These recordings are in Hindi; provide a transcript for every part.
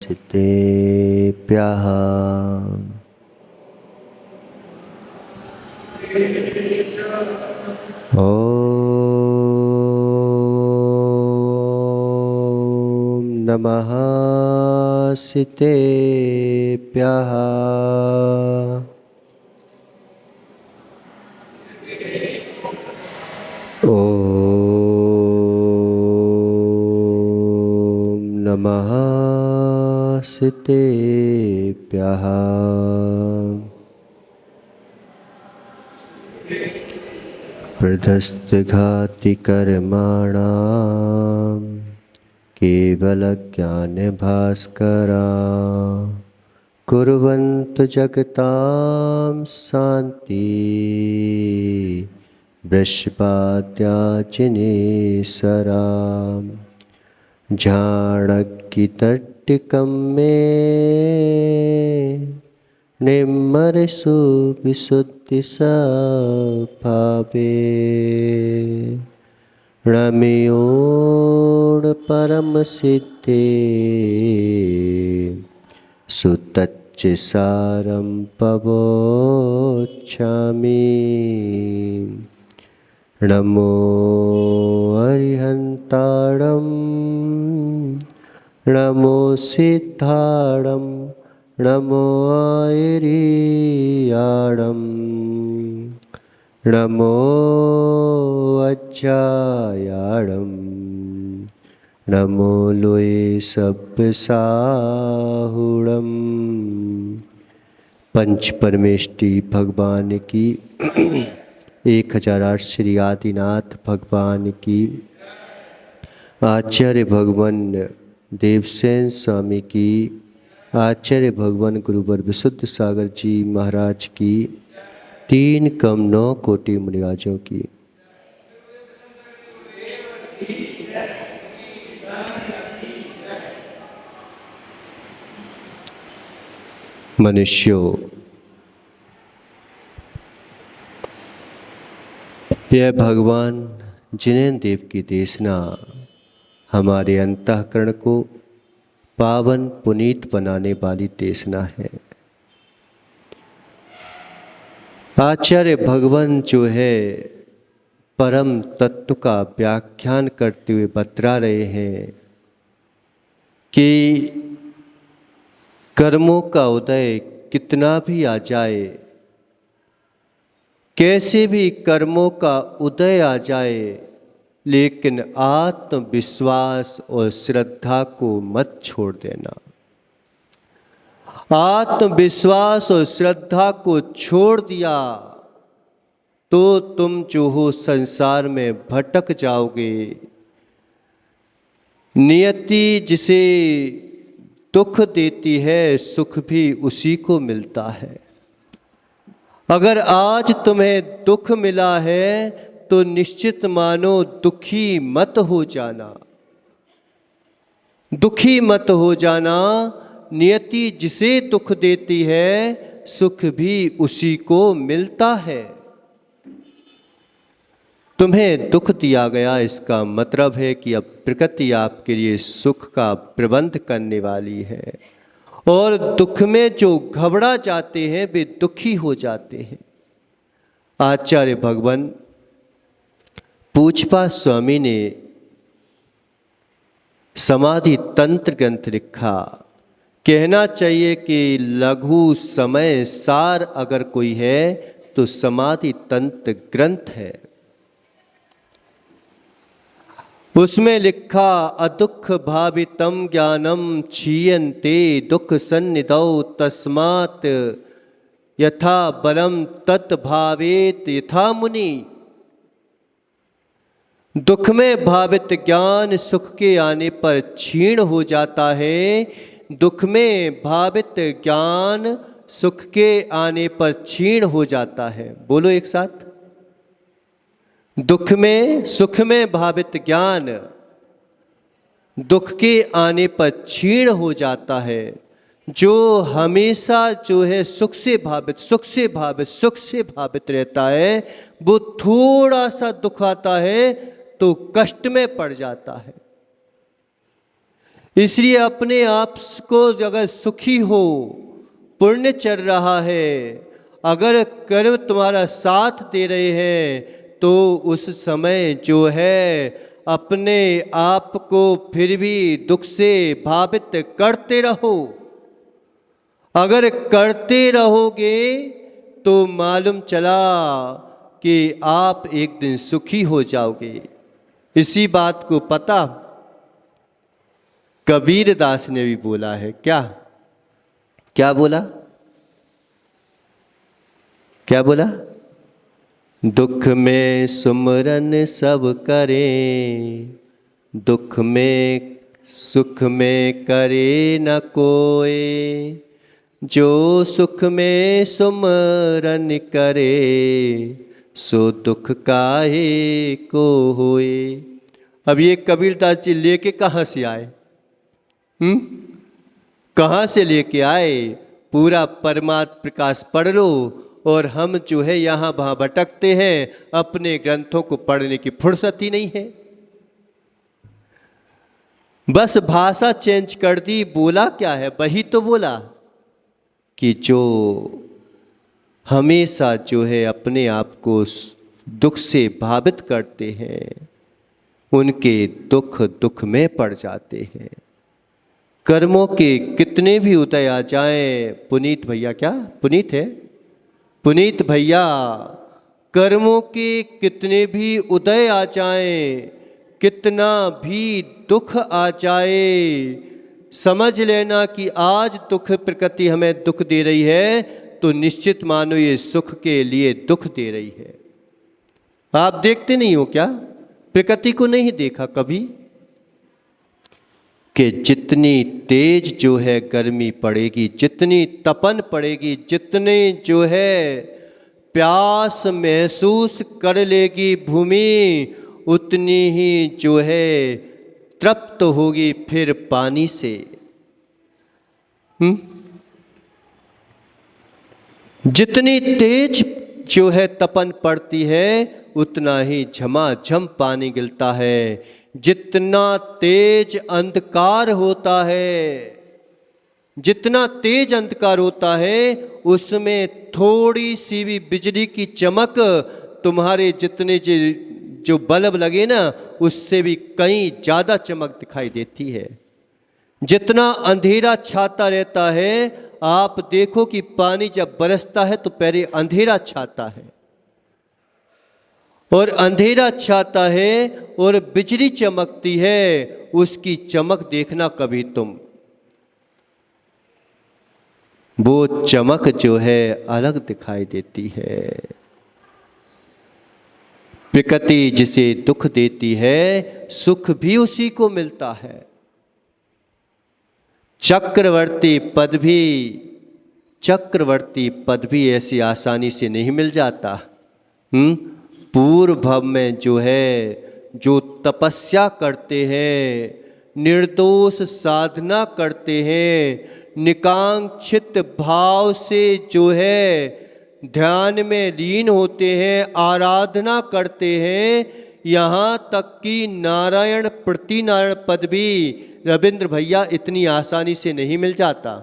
नमस्तेभ्यः। ॐ नमः सितेभ्यः। ॐ नमः सितेभ्यः। प्रधस्तघातिकर्माणां केवलज्ञानभास्करा कुर्वन्तु जगतां शान्ति वृषभाद्याचिनेसरां झाणक्कितट्टिकं मे निम्मरसु विशुद्धिस्वभावे रमयोड़ परमसिद्धे सुतच्चिसारं पवोच्छामि। नमो अरिहन्ताणं नमो सिद्धाणं नमो आयर्याणं नमो अज्जायाणं नमो लोये सब्बसाहुणं। पंच परमेष्टि भगवान की 1008 श्री आदिनाथ भगवान की, आचार्य भगवान देवसेन स्वामी की, आचार्य भगवान गुरुवर विशुद्ध सागर जी महाराज की, 3,9 कोटि मुनिराजों की। मनुष्यों, यह भगवान जिनेन्द्र देव की देशना हमारे अंतःकरण को पावन पुनीत बनाने वाली देशना है। आचार्य भगवान जो है परम तत्व का व्याख्यान करते हुए बतला रहे हैं कि कर्मों का उदय कितना भी आ जाए, कैसे भी कर्मों का उदय आ जाए, लेकिन आत्मविश्वास और श्रद्धा को मत छोड़ देना। आत्मविश्वास और श्रद्धा को छोड़ दिया तो तुम जो हो संसार में भटक जाओगे। नियति जिसे दुख देती है, सुख भी उसी को मिलता है। अगर आज तुम्हें दुख मिला है तो निश्चित मानो दुखी मत हो जाना, दुखी मत हो जाना। नियति जिसे दुख देती है, सुख भी उसी को मिलता है। तुम्हें दुख दिया गया, इसका मतलब है कि अब प्रकृति आपके लिए सुख का प्रबंध करने वाली है। और दुख में जो घबरा जाते हैं वे दुखी हो जाते हैं। आचार्य भगवान पूजपा स्वामी ने समाधि तंत्र ग्रंथ लिखा। कहना चाहिए कि लघु समय सार अगर कोई है तो समाधि तंत्र ग्रंथ है। उसमें लिखा, अदुख भावितम ज्ञानम क्षीयन्ते दुख सन्निधौ तस्मात् यथा बलम तत् भावेत यथा मुनि। दुख में भावित ज्ञान सुख के आने पर क्षीण हो जाता है। दुख में भावित ज्ञान सुख के आने पर क्षीण हो जाता है। बोलो एक साथ। दुख में सुख में भावित ज्ञान दुख के आने पर क्षीण हो जाता है। जो हमेशा जो है सुख से भावित रहता है, वो थोड़ा सा दुख आता है तो कष्ट में पड़ जाता है। इसलिए अपने आप को अगर सुखी हो, पुण्य चल रहा है, अगर कर्म तुम्हारा साथ दे रहे हैं, तो उस समय जो है अपने आप को फिर भी दुख से भावित करते रहो। अगर करते रहोगे तो मालूम चला कि आप एक दिन सुखी हो जाओगे। इसी बात को पता कबीर दास ने भी बोला है। क्या क्या बोला? क्या बोला? दुख में सुमरन सब करें, दुख में सुख में करे न कोई, जो सुख में सुमरन करे, सो दुख काहे को होए। अब ये कबीरदास जी लेके कहाँ से आए? कहाँ से लेके आए? पूरा परमात्म प्रकाश पढ़ लो, और हम जो है यहाँ वहाँ भटकते हैं, अपने ग्रंथों को पढ़ने की फुर्सत ही नहीं है। बस भाषा चेंज कर दी। बोला क्या है? वही तो बोला कि जो हमेशा जो है अपने आप को दुख से भावित करते हैं, उनके दुख दुख में पड़ जाते हैं। कर्मों के कितने भी उदय आ जाएं, पुनीत भैया, क्या पुनीत है? पुनीत भैया, कर्मों के कितने भी उदय आ जाएं, कितना भी दुख आ जाए, समझ लेना कि आज दुख प्रकृति हमें दुख दे रही है, तो निश्चित मानो ये सुख के लिए दुख दे रही है। आप देखते नहीं हो क्या? प्रकृति को नहीं देखा कभी कि जितनी तेज जो है गर्मी पड़ेगी, जितनी तपन पड़ेगी, जितने जो है प्यास महसूस कर लेगी भूमि, उतनी ही जो है तृप्त होगी फिर पानी से। जितनी तेज जो है तपन पड़ती है, उतना ही झमाझम पानी गिरता है। जितना तेज अंधकार होता है, जितना तेज अंधकार होता है, उसमें थोड़ी सी भी बिजली की चमक तुम्हारे जितने जो बल्ब लगे ना, उससे भी कहीं ज़्यादा चमक दिखाई देती है। जितना अंधेरा छाता रहता है, आप देखो कि पानी जब बरसता है तो पहले अंधेरा छाता है, और अंधेरा छाता है और बिजली चमकती है, उसकी चमक देखना कभी तुम। वो चमक जो है अलग दिखाई देती है। प्रकृति जिसे दुख देती है, सुख भी उसी को मिलता है। चक्रवर्ती पद भी ऐसी आसानी से नहीं मिल जाता। पूर्व भव में जो है, जो तपस्या करते हैं, निर्दोष साधना करते हैं, निकांक्षित भाव से जो है ध्यान में लीन होते हैं, आराधना करते हैं, यहाँ तक कि नारायण प्रतिनारायण पद भी रविंद्र भैया इतनी आसानी से नहीं मिल जाता।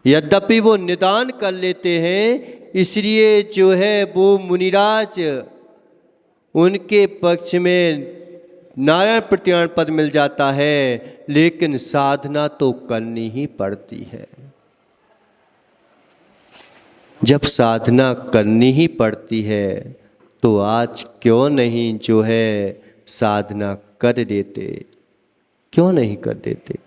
यद्यपि वो निदान कर लेते हैं, इसलिए जो है वो मुनिराज उनके पक्ष में नारायण प्रतिनारायण पद मिल जाता है, लेकिन साधना तो करनी ही पड़ती है। जब साधना करनी ही पड़ती है, तो आज क्यों नहीं जो है साधना कर देते? क्यों नहीं कर देते?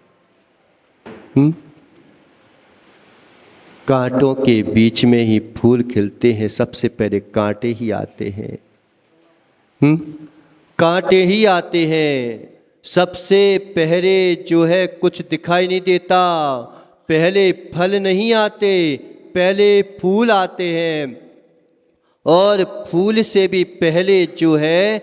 कांटों के बीच में ही फूल खिलते हैं, सबसे पहले कांटे ही आते हैं। कांटे ही आते हैं। सबसे पहले जो है कुछ दिखाई नहीं देता, पहले फल नहीं आते, पहले फूल आते हैं, और फूल से भी पहले जो है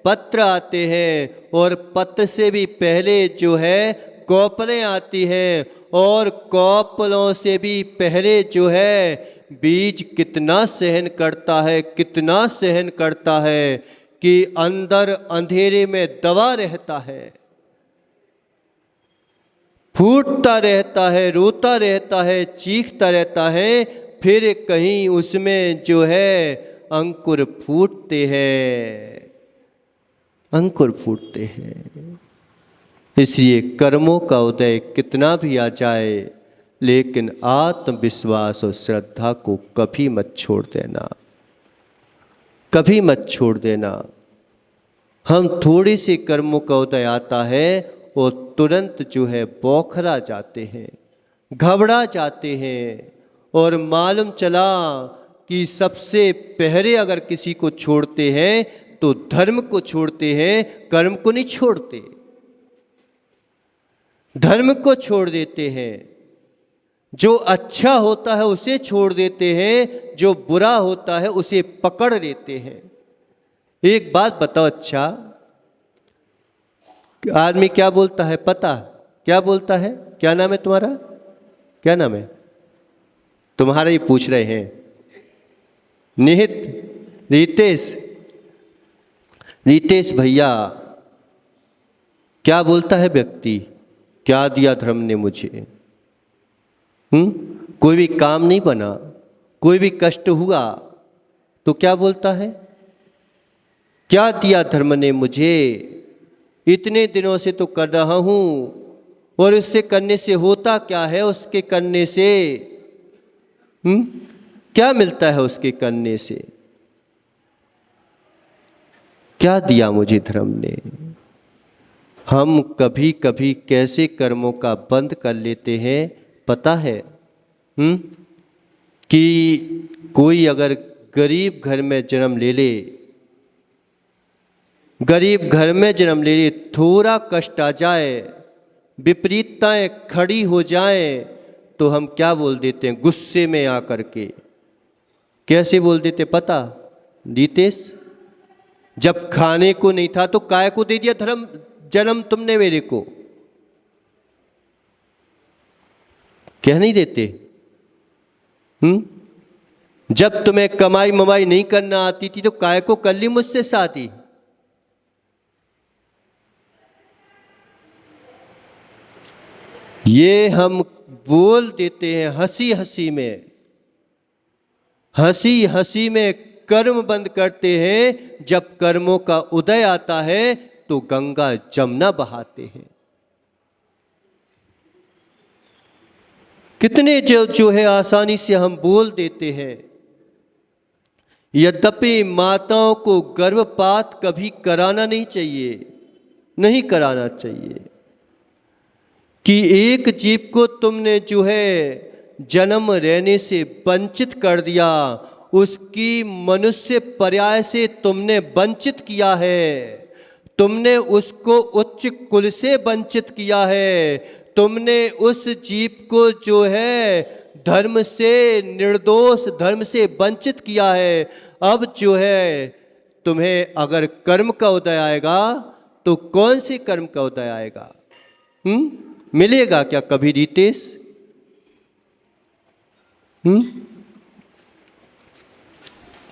पत्र आते हैं, और पत्र से भी पहले जो है कोपलें आती हैं, और कोपलों से भी पहले जो है बीज कितना सहन करता है, कितना सहन करता है कि अंदर अंधेरे में दबा रहता है। फूटता रहता है, रोता रहता है, चीखता रहता है, फिर कहीं उसमें जो है अंकुर फूटते हैं, अंकुर फूटते हैं। इसलिए कर्मों का उदय कितना भी आ जाए, लेकिन आत्मविश्वास और श्रद्धा को कभी मत छोड़ देना, कभी मत छोड़ देना। हम थोड़ी सी कर्मों का उदय आता है और तुरंत जो है बौखला जाते हैं, घबरा जाते हैं, और मालूम चला कि सबसे पहले अगर किसी को छोड़ते हैं तो धर्म को छोड़ते हैं, कर्म को नहीं छोड़ते। धर्म को छोड़ देते हैं, जो अच्छा होता है उसे छोड़ देते हैं, जो बुरा होता है उसे पकड़ लेते हैं। एक बात बताओ, अच्छा आदमी क्या बोलता है पता? क्या बोलता है? क्या नाम है तुम्हारा? क्या नाम है तुम्हारा? ही पूछ रहे हैं। निहित, रितेश, रितेश भैया, क्या बोलता है व्यक्ति? क्या दिया धर्म ने मुझे? कोई भी काम नहीं बना, कोई भी कष्ट हुआ तो क्या बोलता है? क्या दिया धर्म ने मुझे? इतने दिनों से तो कर रहा हूं, और उससे करने से होता क्या है? उसके करने से क्या मिलता है? उसके करने से क्या दिया मुझे धर्म ने? हम कभी कभी कैसे कर्मों का बंद कर लेते हैं पता है? कि कोई अगर गरीब घर में जन्म ले ले, गरीब घर में जन्म ले ले, थोड़ा कष्ट आ जाए, विपरीतताएं खड़ी हो जाएं, तो हम क्या बोल देते हैं गुस्से में आकर के? कैसे बोल देते पता रितेश? जब खाने को नहीं था तो काय को दे दिया धर्म जन्म तुमने मेरे को? कह नहीं देते? जब तुम्हें कमाई ममाई नहीं करना आती थी तो काय को कर ली मुझसे शादी? ये हम बोल देते हैं हंसी हंसी में, हंसी हंसी में कर्म बंद करते हैं। जब कर्मों का उदय आता है तो गंगा जमुना बहाते हैं। कितने जो है आसानी से हम बोल देते हैं। यद्यपि माताओं को गर्भपात कभी कराना नहीं चाहिए, नहीं कराना चाहिए, कि एक जीव को तुमने जो है जन्म रहने से वंचित कर दिया, उसकी मनुष्य पर्याय से तुमने वंचित किया है, तुमने उसको उच्च कुल से वंचित किया है, तुमने उस जीव को जो है धर्म से, निर्दोष धर्म से वंचित किया है। अब जो है तुम्हें अगर कर्म का उदय आएगा तो कौन से कर्म का उदय आएगा? मिलेगा क्या कभी रितेश?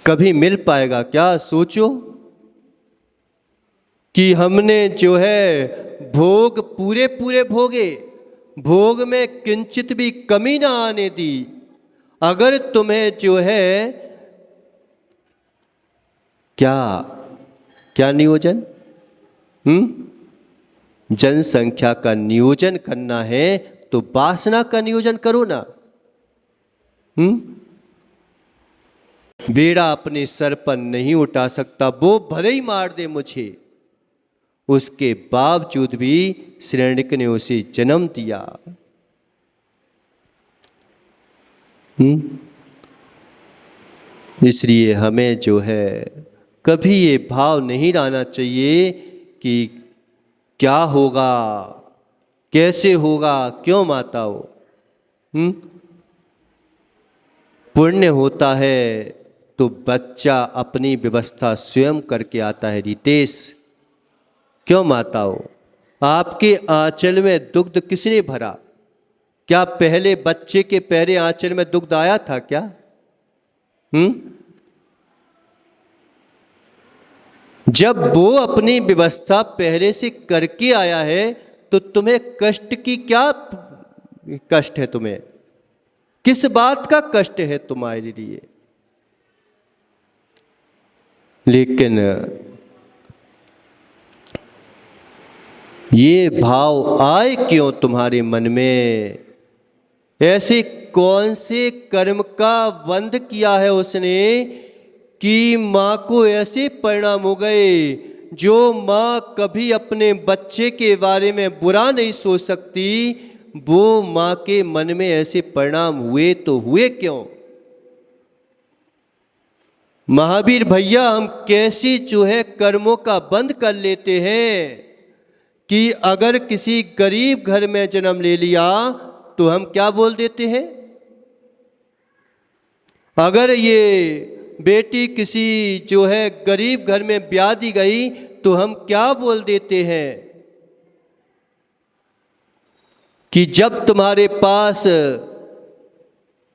कभी मिल पाएगा क्या? सोचो कि हमने जो है भोग पूरे पूरे भोगे, भोग में किंचित भी कमी ना आने दी। अगर तुम्हें जो है क्या क्या नियोजन, जनसंख्या का नियोजन करना है तो वासना का नियोजन करो ना। बेड़ा अपने सर पर नहीं उठा सकता, वो भले ही मार दे मुझे, उसके बावजूद भी श्रेणिक ने उसे जन्म दिया। इसलिए हमें जो है कभी ये भाव नहीं लाना चाहिए कि क्या होगा, कैसे होगा, क्यों माताओं? पुण्य होता है तो बच्चा अपनी व्यवस्था स्वयं करके आता है रितेश। क्यों माताओं? आपके आंचल में दुग्ध किसने भरा? क्या पहले बच्चे के पहले आंचल में दुग्ध आया था क्या? जब वो अपनी व्यवस्था पहले से करके आया है तो तुम्हें कष्ट की क्या कष्ट है? तुम्हें किस बात का कष्ट है तुम्हारे लिए? लेकिन ये भाव आए क्यों तुम्हारे मन में? ऐसे कौन से कर्म का बंध किया है उसने कि माँ को ऐसे परिणाम हो गए? जो माँ कभी अपने बच्चे के बारे में बुरा नहीं सोच सकती, वो माँ के मन में ऐसे परिणाम हुए तो हुए क्यों? महावीर भैया, हम कैसे जो है कर्मों का बंद कर लेते हैं कि अगर किसी गरीब घर में जन्म ले लिया तो हम क्या बोल देते हैं? अगर ये बेटी किसी जो है गरीब घर में ब्याह दी गई तो हम क्या बोल देते हैं कि जब तुम्हारे पास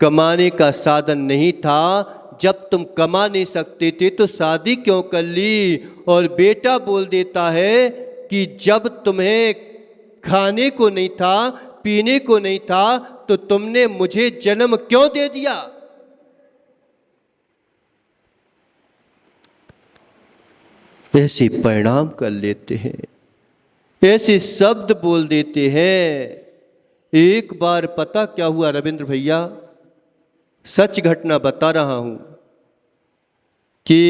कमाने का साधन नहीं था, जब तुम कमा नहीं सकते थे तो शादी क्यों कर ली? और बेटा बोल देता है कि जब तुम्हें खाने को नहीं था, पीने को नहीं था, तो तुमने मुझे जन्म क्यों दे दिया? ऐसे परिणाम कर लेते हैं, ऐसे शब्द बोल देते हैं। एक बार पता क्या हुआ रविंद्र भैया, सच घटना बता रहा हूं कि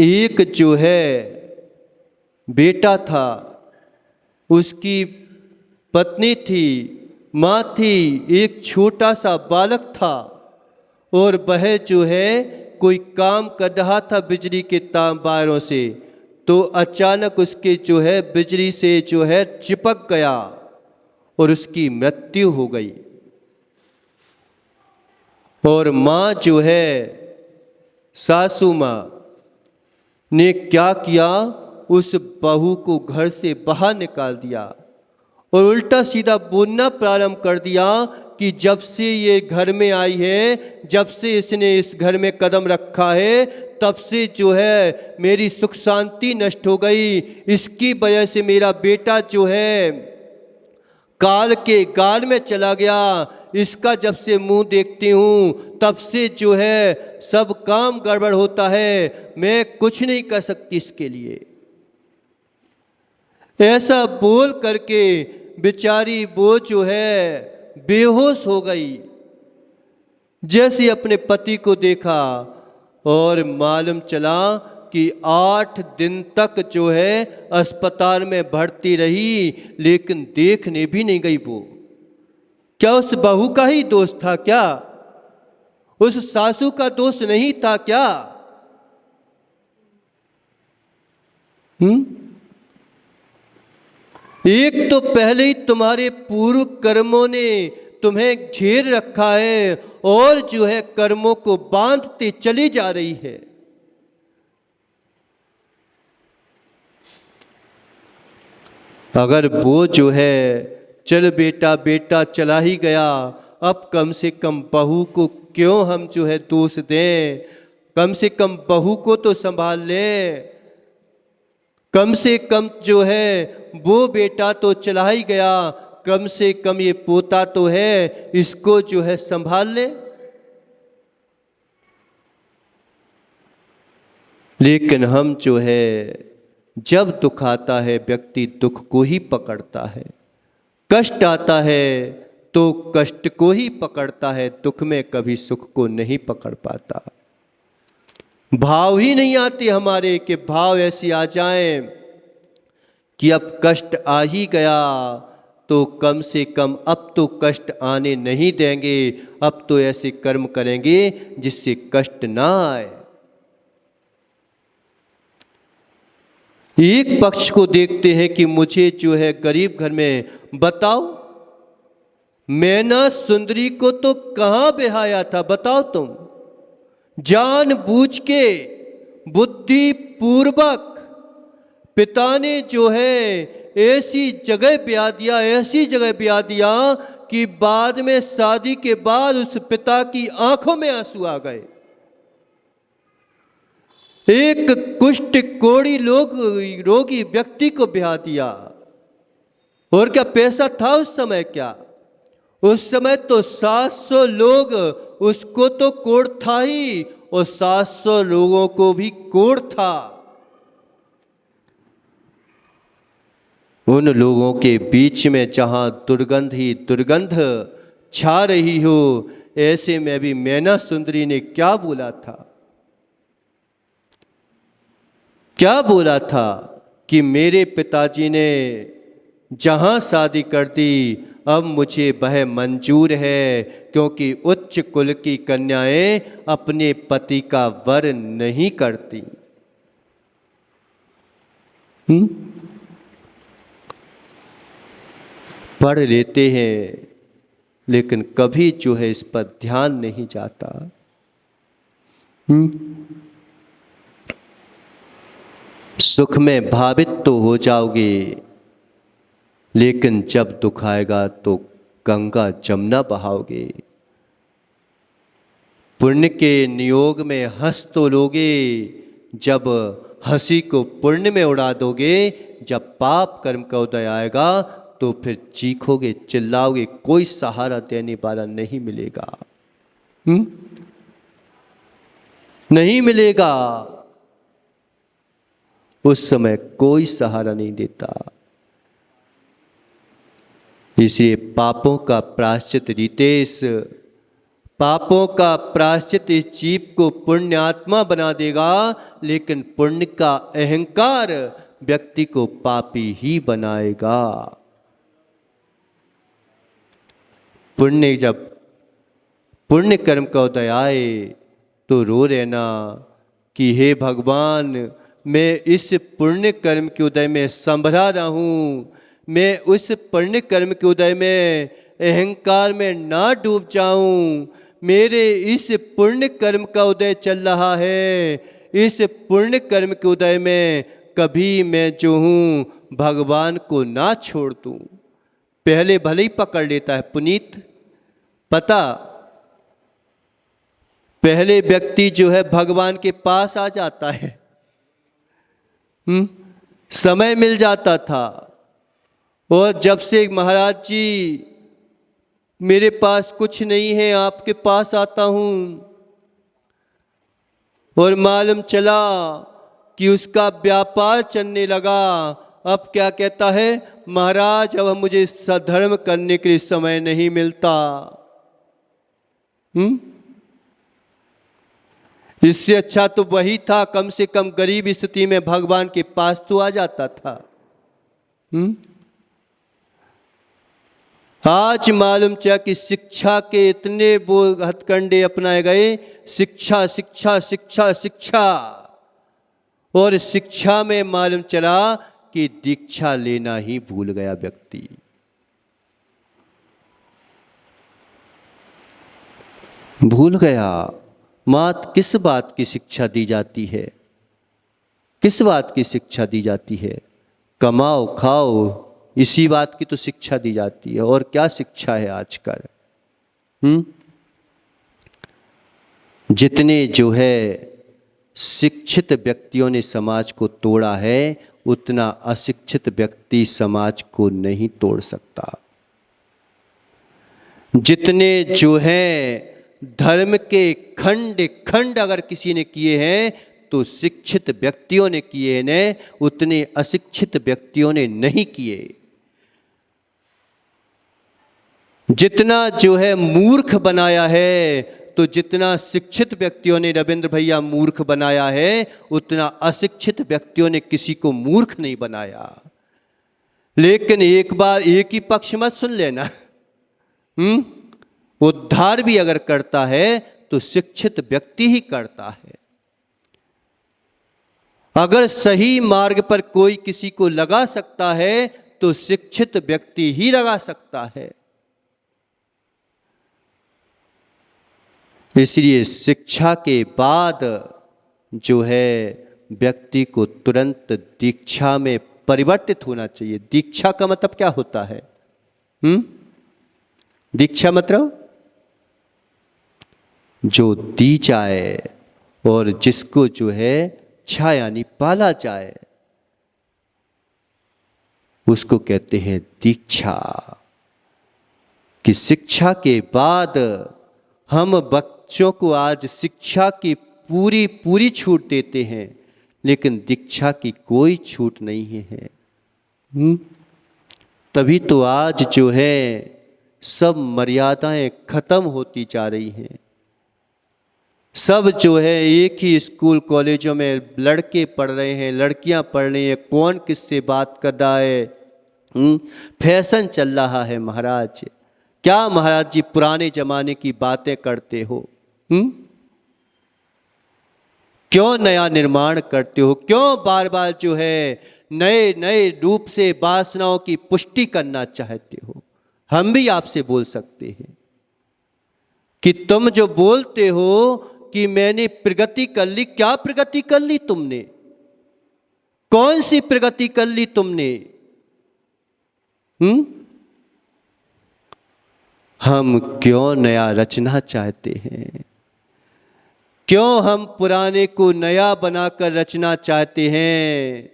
एक जो है बेटा था, उसकी पत्नी थी, माँ थी, एक छोटा सा बालक था और वह जो है कोई काम कर रहा था बिजली के तारों से, तो अचानक उसके जो है बिजली से जो है चिपक गया और उसकी मृत्यु हो गई। और माँ जो है सासू माँ ने क्या किया, उस बहू को घर से बाहर निकाल दिया और उल्टा सीधा बोलना प्रारंभ कर दिया कि जब से ये घर में आई है, जब से इसने इस घर में कदम रखा है, तब से जो है मेरी सुख शांति नष्ट हो गई। इसकी वजह से मेरा बेटा जो है काल के गाल में चला गया। इसका जब से मुंह देखती हूँ तब से जो है सब काम गड़बड़ होता है, मैं कुछ नहीं कर सकती इसके लिए। ऐसा बोल करके बेचारी वो जो है बेहोश हो गई। जैसे अपने पति को देखा और मालूम चला कि 8 दिन तक जो है अस्पताल में भर्ती रही, लेकिन देखने भी नहीं गई। वो क्या उस बहू का ही दोष था क्या? उस सासू का दोष नहीं था क्या? एक तो पहले ही तुम्हारे पूर्व कर्मों ने तुम्हें घेर रखा है और जो है कर्मों को बांधते चली जा रही है। अगर वो जो है चल बेटा बेटा चला ही गया, अब कम से कम बहू को क्यों हम जो है दोष दें? कम से कम बहू को तो संभाल लें। कम से कम जो है वो बेटा तो चला ही गया, कम से कम ये पोता तो है, इसको जो है संभाल ले। लेकिन हम जो है जब दुख आता है व्यक्ति दुख को ही पकड़ता है, कष्ट आता है तो कष्ट को ही पकड़ता है, दुख में कभी सुख को नहीं पकड़ पाता। भाव ही नहीं आते हमारे कि भाव ऐसी आ जाएं कि अब कष्ट आ ही गया तो कम से कम अब तो कष्ट आने नहीं देंगे, अब तो ऐसे कर्म करेंगे जिससे कष्ट ना आए। एक पक्ष को देखते हैं कि मुझे जो है गरीब घर में, बताओ मैना सुंदरी को तो कहां बिहाया था? बताओ तुम, जानबूझ के बुद्धि पूर्वक पिता ने जो है ऐसी जगह ब्याह दिया, ऐसी जगह ब्याह दिया कि बाद में शादी के बाद उस पिता की आंखों में आंसू आ गए। एक कुष्ठ कोढ़ी रोगी व्यक्ति को ब्याह दिया और क्या पैसा था उस समय? क्या उस समय तो 700 लोग, उसको तो कोढ़ था ही, और 700 लोगों को भी कोढ़ था। उन लोगों के बीच में जहां दुर्गंध ही दुर्गंध छा रही हो, ऐसे में भी मैना सुंदरी ने क्या बोला था? क्या बोला था कि मेरे पिताजी ने जहां शादी कर दी, अब मुझे वह मंजूर है, क्योंकि उच्च कुल की कन्याएं अपने पति का वर नहीं करती। पढ़ लेते हैं, लेकिन कभी जो है इस पर ध्यान नहीं जाता। सुख में भावित तो हो जाओगे, लेकिन जब दुख आएगा तो गंगा जमुना बहाओगे। पुण्य के नियोग में हंस तो लोगे, जब हंसी को पुण्य में उड़ा दोगे। जब पाप कर्म का उदय आएगा तो फिर चीखोगे, चिल्लाओगे, कोई सहारा देने वाला नहीं मिलेगा। नहीं मिलेगा। उस समय कोई सहारा नहीं देता। इसलिए पापों का प्रायश्चित रितेश, पापों का प्रायश्चित इस जीव को पुण्यात्मा बना देगा, लेकिन पुण्य का अहंकार व्यक्ति को पापी ही बनाएगा। पुण्य, जब पुण्य कर्म का उदय आए तो रो रहना कि हे भगवान, मैं इस पुण्य कर्म के उदय में संभला रहा हूँ, मैं उस पुण्य कर्म के उदय में अहंकार में ना डूब जाऊं। मेरे इस पुण्य कर्म का उदय चल रहा है, इस पुण्य कर्म के उदय में कभी मैं जो हूँ भगवान को ना छोड़ दूं। पहले भले ही पकड़ लेता है पुनीत, पता, पहले व्यक्ति जो है भगवान के पास आ जाता है। समय मिल जाता था। और जब से महाराज जी मेरे पास कुछ नहीं है, आपके पास आता हूं, और मालूम चला कि उसका व्यापार चलने लगा। अब क्या कहता है, महाराज अब मुझे सधर्म करने के लिए समय नहीं मिलता। इससे अच्छा तो वही था, कम से कम गरीब स्थिति में भगवान के पास तो आ जाता था। आज मालूम चला कि शिक्षा के इतने वो हथकंडे अपनाए गए, शिक्षा शिक्षा शिक्षा शिक्षा, और शिक्षा में मालूम चला कि दीक्षा लेना ही भूल गया व्यक्ति। भूल गया मात किस बात की शिक्षा दी जाती है, किस बात की शिक्षा दी जाती है? कमाओ खाओ, इसी बात की तो शिक्षा दी जाती है। और क्या शिक्षा है आजकल? जितने जो है शिक्षित व्यक्तियों ने समाज को तोड़ा है, उतना अशिक्षित व्यक्ति समाज को नहीं तोड़ सकता। जितने जो है धर्म के खंड खंड अगर किसी ने किए हैं तो शिक्षित व्यक्तियों ने किए हैं, उतने अशिक्षित व्यक्तियों ने नहीं किए। जितना जो है मूर्ख बनाया है, तो जितना शिक्षित व्यक्तियों ने रविंद्र भैया मूर्ख बनाया है, उतना अशिक्षित व्यक्तियों ने किसी को मूर्ख नहीं बनाया। लेकिन एक बार एक ही पक्ष मत सुन लेना। उद्धार भी अगर करता है तो शिक्षित व्यक्ति ही करता है। अगर सही मार्ग पर कोई किसी को लगा सकता है तो शिक्षित व्यक्ति ही लगा सकता है। इसलिए शिक्षा के बाद जो है व्यक्ति को तुरंत दीक्षा में परिवर्तित होना चाहिए। दीक्षा का मतलब क्या होता है? दीक्षा मतलब जो दी जाए और जिसको जो है छा यानी पाला जाए। उसको कहते हैं दीक्षा। कि शिक्षा के बाद हम बच्चों को आज शिक्षा की पूरी पूरी छूट देते हैं, लेकिन दीक्षा की कोई छूट नहीं है। तभी तो आज जो है सब मर्यादाएं खत्म होती जा रही हैं। सब जो है एक ही स्कूल कॉलेजों में लड़के पढ़ रहे हैं, लड़कियां पढ़ रही हैं, कौन किससे बात कर रहा है, फैशन चल रहा है। महाराज क्या महाराज जी पुराने जमाने की बातें करते हो? क्यों नया निर्माण करते हो? क्यों बार बार जो है नए नए रूप से वासनाओं की पुष्टि करना चाहते हो? हम भी आपसे बोल सकते हैं कि तुम जो बोलते हो कि मैंने प्रगति कर ली, क्या प्रगति कर ली तुमने? कौन सी प्रगति कर ली तुमने? हम क्यों नया रचना चाहते हैं? क्यों हम पुराने को नया बनाकर रचना चाहते हैं?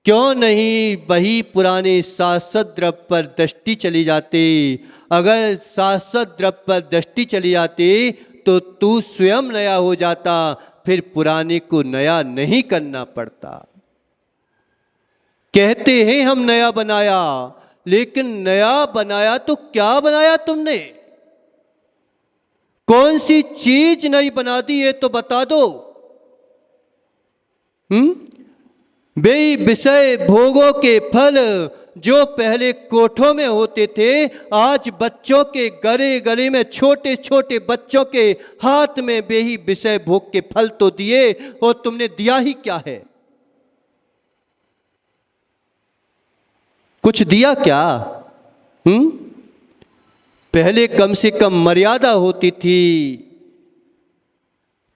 क्यों नहीं वही पुराने शाश्वत द्रव्य पर दृष्टि चली जाती? अगर शाश्वत द्रव्य पर दृष्टि चली जाती तो तू स्वयं नया हो जाता, फिर पुराने को नया नहीं करना पड़ता। कहते हैं हम नया बनाया, लेकिन नया बनाया तो क्या बनाया तुमने? कौन सी चीज नई बना दी ये तो बता दो। वे विषय भोगों के फल जो पहले कोठों में होते थे, आज बच्चों के गले गले में, छोटे छोटे बच्चों के हाथ में वे ही विषय भोग के फल तो दिए, और तुमने दिया ही क्या है? कुछ दिया क्या? पहले कम से कम मर्यादा होती थी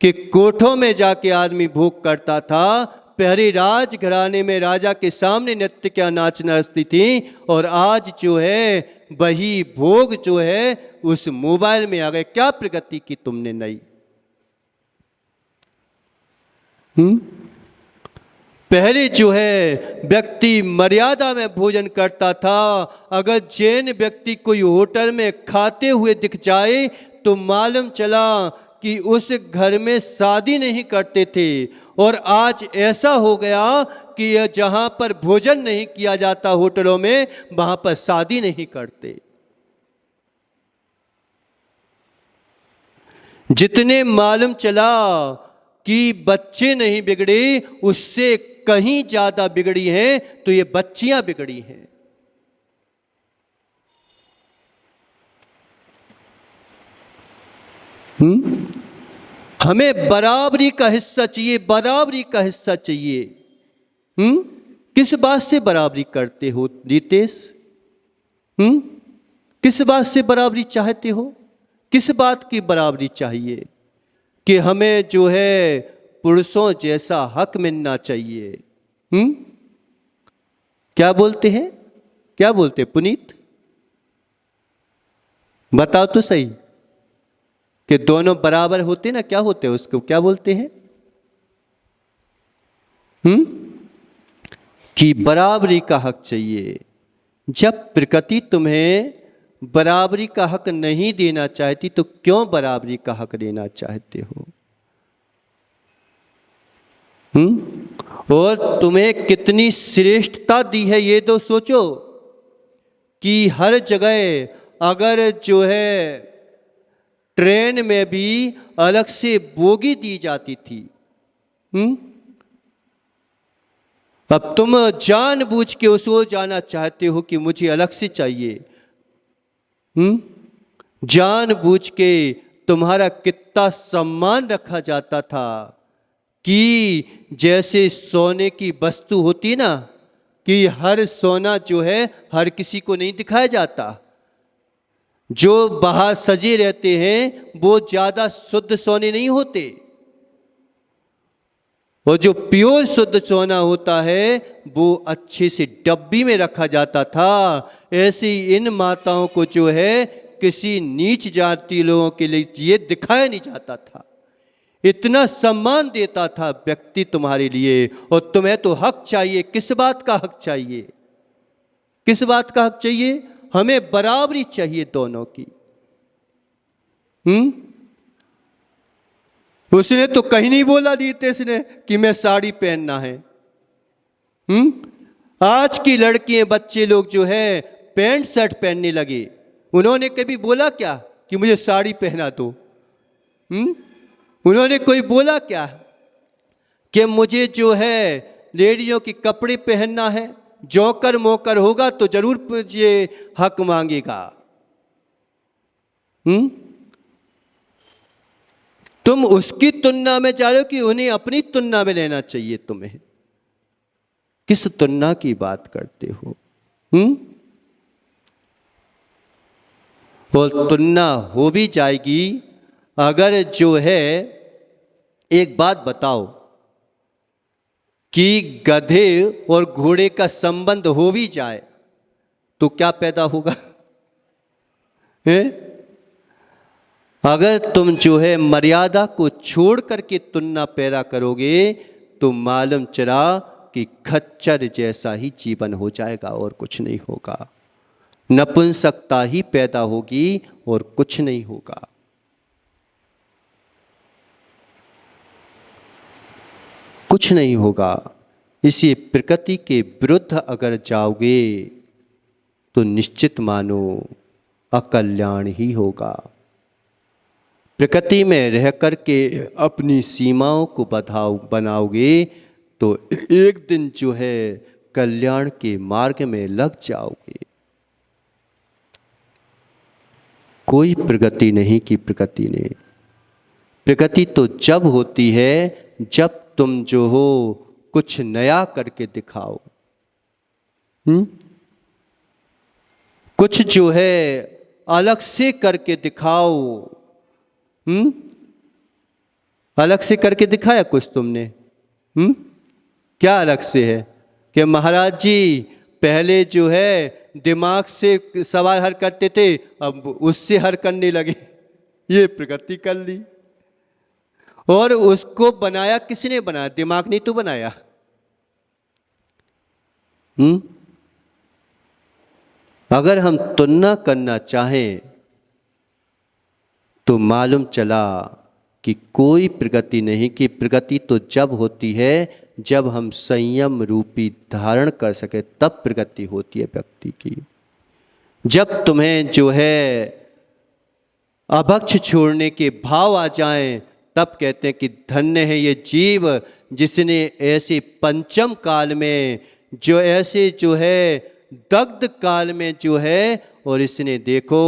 कि कोठों में जाके आदमी भोग करता था। पहले राजघराने में राजा के सामने नृत्य क्या नाच नाचती थी, और आज जो है वही भोग जो है उस मोबाइल में आ गए। क्या प्रगति की तुमने नई? पहले जो है व्यक्ति मर्यादा में भोजन करता था। अगर जैन व्यक्ति कोई होटल में खाते हुए दिख जाए तो मालूम चला कि उस घर में शादी नहीं करते थे। और आज ऐसा हो गया कि जहां पर भोजन नहीं किया जाता होटलों में, वहां पर शादी नहीं करते। जितने मालूम चला कि बच्चे नहीं बिगड़े, उससे कहीं ज्यादा बिगड़ी हैं तो ये बच्चियां बिगड़ी हैं। हमें बराबरी का हिस्सा चाहिए, बराबरी का हिस्सा चाहिए। किस बात से बराबरी करते हो रितेश? किस बात से बराबरी चाहते हो? किस बात की बराबरी चाहिए? कि हमें जो है पुरुषों जैसा हक मिलना चाहिए। क्या बोलते हैं? क्या बोलते हैं पुनीत? बताओ तो सही। कि दोनों बराबर होते ना, क्या होते हैं उसको क्या बोलते हैं? कि बराबरी का हक चाहिए। जब प्रकृति तुम्हें बराबरी का हक नहीं देना चाहती तो क्यों बराबरी का हक देना चाहते हो? और तुम्हें कितनी श्रेष्ठता दी है ये तो सोचो। कि हर जगह अगर जो है ट्रेन में भी अलग से बोगी दी जाती थी, अब तुम जानबूझ के उसको जाना चाहते हो कि मुझे अलग से चाहिए। जानबूझ के तुम्हारा कितना सम्मान रखा जाता था कि जैसे सोने की वस्तु होती ना, कि हर सोना जो है हर किसी को नहीं दिखाया जाता। जो बाहर सजे रहते हैं वो ज्यादा शुद्ध सोने नहीं होते, और जो प्योर शुद्ध सोना होता है वो अच्छे से डब्बी में रखा जाता था। ऐसे ही इन माताओं को जो है किसी नीच जाति लोगों के लिए ये दिखाया नहीं जाता था। इतना सम्मान देता था व्यक्ति तुम्हारे लिए, और तुम्हें तो हक चाहिए। किस बात का हक चाहिए? किस बात का हक चाहिए? हमें बराबरी चाहिए दोनों की। उसने तो कहीं नहीं बोला नीतीश ने कि मैं साड़ी पहनना है। आज की लड़कियां बच्चे लोग जो है पैंट शर्ट पहनने लगे। उन्होंने कभी बोला क्या कि मुझे साड़ी पहना दो? उन्होंने कोई बोला क्या कि मुझे जो है लेडीजों के कपड़े पहनना है? जोकर मोकर होगा तो जरूर ये हक मांगेगा। तुम उसकी तुलना में जा रहे हो कि उन्हें अपनी तुलना में लेना चाहिए तुम्हें? किस तुलना की बात करते हो? और तुलना हो भी जाएगी अगर जो है, एक बात बताओ कि गधे और घोड़े का संबंध हो भी जाए तो क्या पैदा होगा? अगर तुम जो है मर्यादा को छोड़ करके तुलना पैदा करोगे तो मालूम चला कि खच्चर जैसा ही जीवन हो जाएगा और कुछ नहीं होगा। नपुंसकता ही पैदा होगी और कुछ नहीं होगा। कुछ नहीं होगा। इसी प्रकृति के विरुद्ध अगर जाओगे तो निश्चित मानो अकल्याण ही होगा। प्रकृति में रह करके अपनी सीमाओं को बनाओगे तो एक दिन जो है कल्याण के मार्ग में लग जाओगे। कोई प्रगति नहीं की प्रकृति ने। प्रगति तो जब होती है जब तुम जो हो कुछ नया करके दिखाओ। कुछ जो है अलग से करके दिखाओ। अलग से करके दिखाया कुछ तुमने? क्या अलग से है कि महाराज जी पहले जो है दिमाग से सवाल हल करते थे, अब उससे हल करने लगे। ये प्रगति कर ली। और उसको बनाया किसने बनाया? दिमाग नहीं तो बनाया। अगर हम तुलना करना चाहें तो मालूम चला कि कोई प्रगति नहीं। कि प्रगति तो जब होती है जब हम संयम रूपी धारण कर सके, तब प्रगति होती है व्यक्ति की। जब तुम्हें जो है अभक्ष छोड़ने के भाव आ जाएं, तब कहते हैं कि धन्य है ये जीव जिसने ऐसे पंचम काल में जो ऐसे जो है दग्ध काल में जो है, और इसने देखो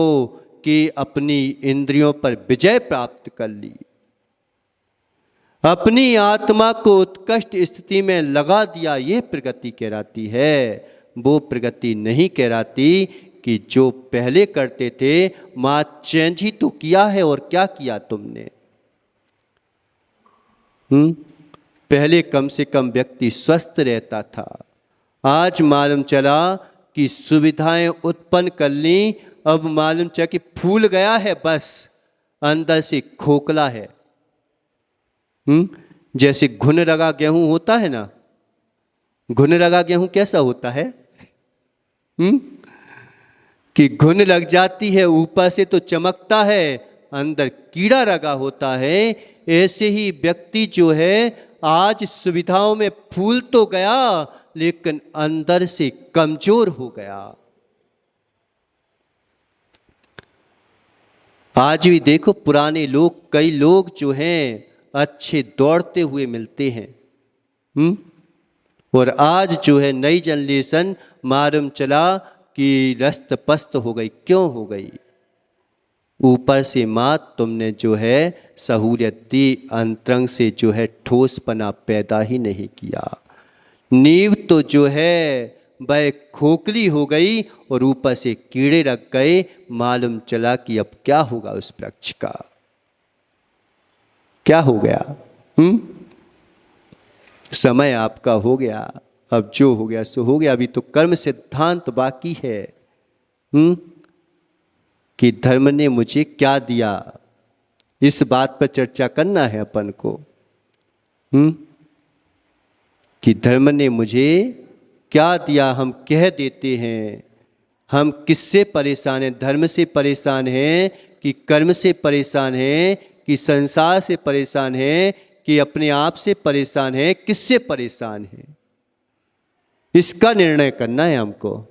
कि अपनी इंद्रियों पर विजय प्राप्त कर ली। अपनी आत्मा को उत्कृष्ट स्थिति में लगा दिया। ये प्रगति कहलाती है। वो प्रगति नहीं कहलाती कि जो पहले करते थे। मां चेंज ही तो किया है। और क्या किया तुमने? पहले कम से कम व्यक्ति स्वस्थ रहता था। आज मालूम चला कि सुविधाएं उत्पन्न कर ली। अब मालूम चला कि फूल गया है, बस अंदर से खोखला है। जैसे घुन लगा गेहूं होता है ना, घुन लगा गेहूं कैसा होता है? कि घुन लग जाती है, ऊपर से तो चमकता है, अंदर कीड़ा लगा होता है। ऐसे ही व्यक्ति जो है आज सुविधाओं में फूल तो गया लेकिन अंदर से कमजोर हो गया। आज भी देखो पुराने लोग, कई लोग जो हैं अच्छे दौड़ते हुए मिलते हैं। और आज जो है नई जनरेशन मालूम चला कि रस्त पस्त हो गई। क्यों हो गई? ऊपर से मात तुमने जो है सहूलियत दी, अंतरंग से जो है ठोसपना पैदा ही नहीं किया। नींव तो जो है वह खोखली हो गई और ऊपर से कीड़े लग गए। मालूम चला कि अब क्या होगा उस वृक्ष का? क्या हो गया? समय आपका हो गया। अब जो हो गया सो हो गया। अभी तो कर्म सिद्धांत बाकी है। कि धर्म ने मुझे क्या दिया, इस बात पर चर्चा करना है अपन को। कि धर्म ने मुझे क्या दिया। हम कह देते हैं हम किससे परेशान हैं? धर्म से परेशान हैं कि कर्म से परेशान हैं कि संसार से परेशान हैं कि अपने आप से परेशान हैं? किससे परेशान हैं? इसका निर्णय करना है हमको।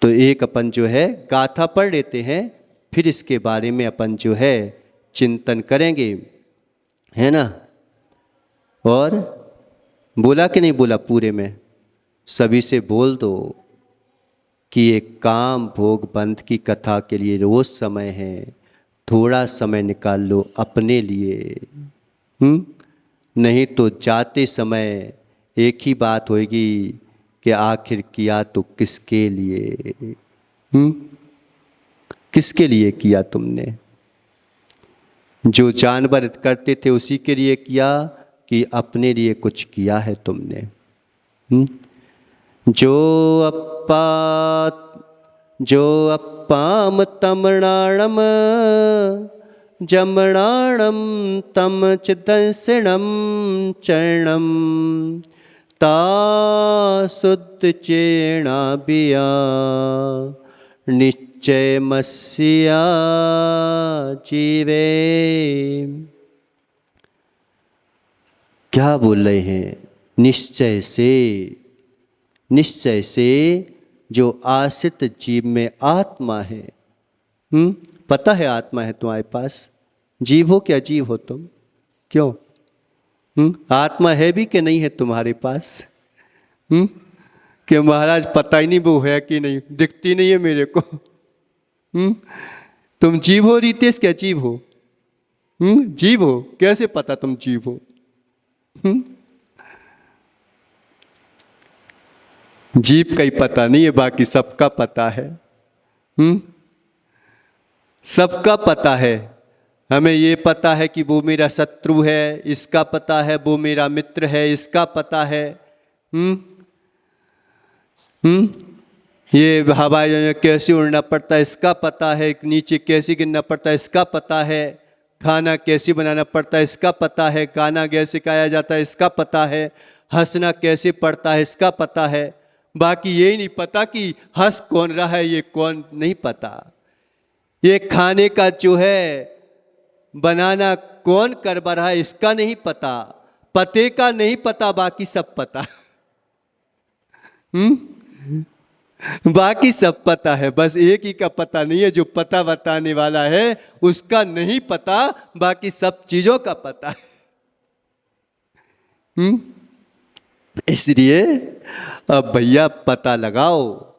तो एक अपन जो है गाथा पढ़ लेते हैं, फिर इसके बारे में अपन जो है चिंतन करेंगे, है ना। और बोला कि नहीं बोला पूरे में? सभी से बोल दो कि ये काम भोग बंध की कथा के लिए रोज समय है, थोड़ा समय निकाल लो अपने लिए। नहीं तो जाते समय एक ही बात होगी कि आखिर किया तो किसके लिए? किसके लिए किया तुमने? जो जानवर करते थे उसी के लिए किया कि अपने लिए कुछ किया है तुमने? जो अप्पाम तमणाणम जमणाणम तम च दंसणम चरणम ता शुद्ध चेणा बिया निश्चय मस्या जीवे। क्या बोल रहे हैं? निश्चय से जो आश्रित जीव में आत्मा है। पता है आत्मा है तुम्हारे पास? जीव हो कि अजीव हो तुम? क्यों? आत्मा है भी कि नहीं है तुम्हारे पास? कि महाराज पता ही नहीं वो है कि नहीं, दिखती नहीं है मेरे को। तुम जीव हो रितेश क्या जीव हो? जीव हो? कैसे पता तुम जीव हो? जीव का ही पता नहीं है, बाकी सबका पता है। सबका पता है। हमें ये पता है कि वो मेरा शत्रु है, इसका पता है वो मेरा मित्र है, इसका पता है। ये हवाई जहाज कैसे उड़ना पड़ता है इसका पता है, नीचे कैसे गिरना पड़ता है इसका पता है, खाना कैसे बनाना पड़ता है इसका पता है, गाना कैसे गाया जाता है इसका पता है, हंसना कैसे पड़ता है इसका पता है। बाकी यही नहीं पता कि हंस कौन रहा है, ये कौन नहीं पता। ये खाने का जो है बनाना कौन करवा रहा है इसका नहीं पता। पते का नहीं पता, बाकी सब पता। बाकी सब पता है, बस एक ही का पता नहीं है, जो पता बताने वाला है उसका नहीं पता, बाकी सब चीजों का पता है। इसलिए अब भैया पता लगाओ,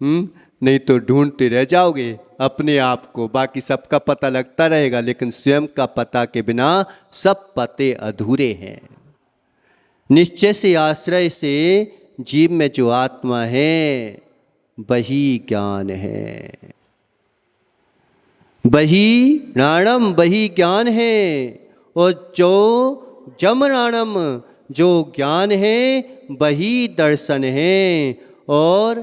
नहीं तो ढूंढते रह जाओगे अपने आप को। बाकी सबका पता लगता रहेगा, लेकिन स्वयं का पता के बिना सब पते अधूरे हैं। निश्चय से आश्रय से जीव में जो आत्मा है वही ज्ञान है, वही नाणम, वही ज्ञान है। और जो जमनाणम, जो ज्ञान है वही दर्शन है, और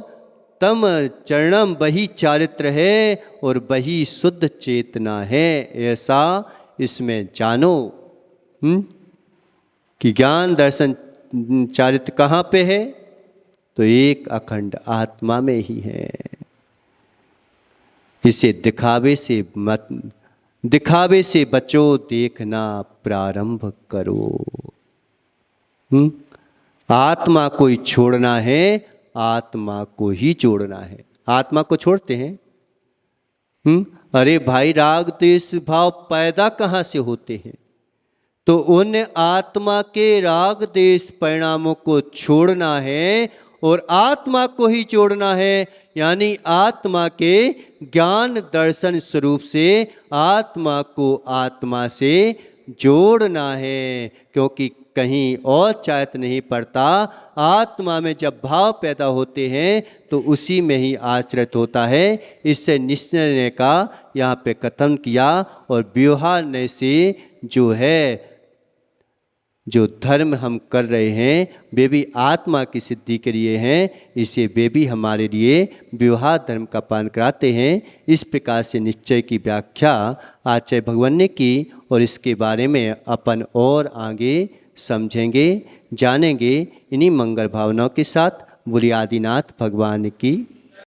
तम चरणम वही चारित्र है, और वही शुद्ध चेतना है। ऐसा इसमें जानो कि ज्ञान दर्शन चारित्र कहाँ पे है? तो एक अखंड आत्मा में ही है। इसे दिखावे से बचो, देखना प्रारंभ करो। आत्मा को ही छोड़ना है, आत्मा को ही जोड़ना है। आत्मा को छोड़ते हैं? अरे भाई, राग द्वेष भाव पैदा कहाँ से होते हैं? तो उन आत्मा के राग द्वेष परिणामों को छोड़ना है और आत्मा को ही जोड़ना है। यानी आत्मा के ज्ञान दर्शन स्वरूप से आत्मा को आत्मा से जोड़ना है, क्योंकि कहीं और चाहत नहीं पड़ता। आत्मा में जब भाव पैदा होते हैं तो उसी में ही आचरित होता है। इससे निश्चय का यहाँ पे कथन किया, और व्यवहार से जो है, जो धर्म हम कर रहे हैं वे भी आत्मा की सिद्धि के लिए हैं, इसे वे भी हमारे लिए व्यवहार धर्म का पालन कराते हैं। इस प्रकार से निश्चय की व्याख्या आचार्य भगवान ने की, और इसके बारे में अपन और आगे समझेंगे, जानेंगे। इन्हीं मंगल भावनाओं के साथ बोलिए आदिनाथ भगवान की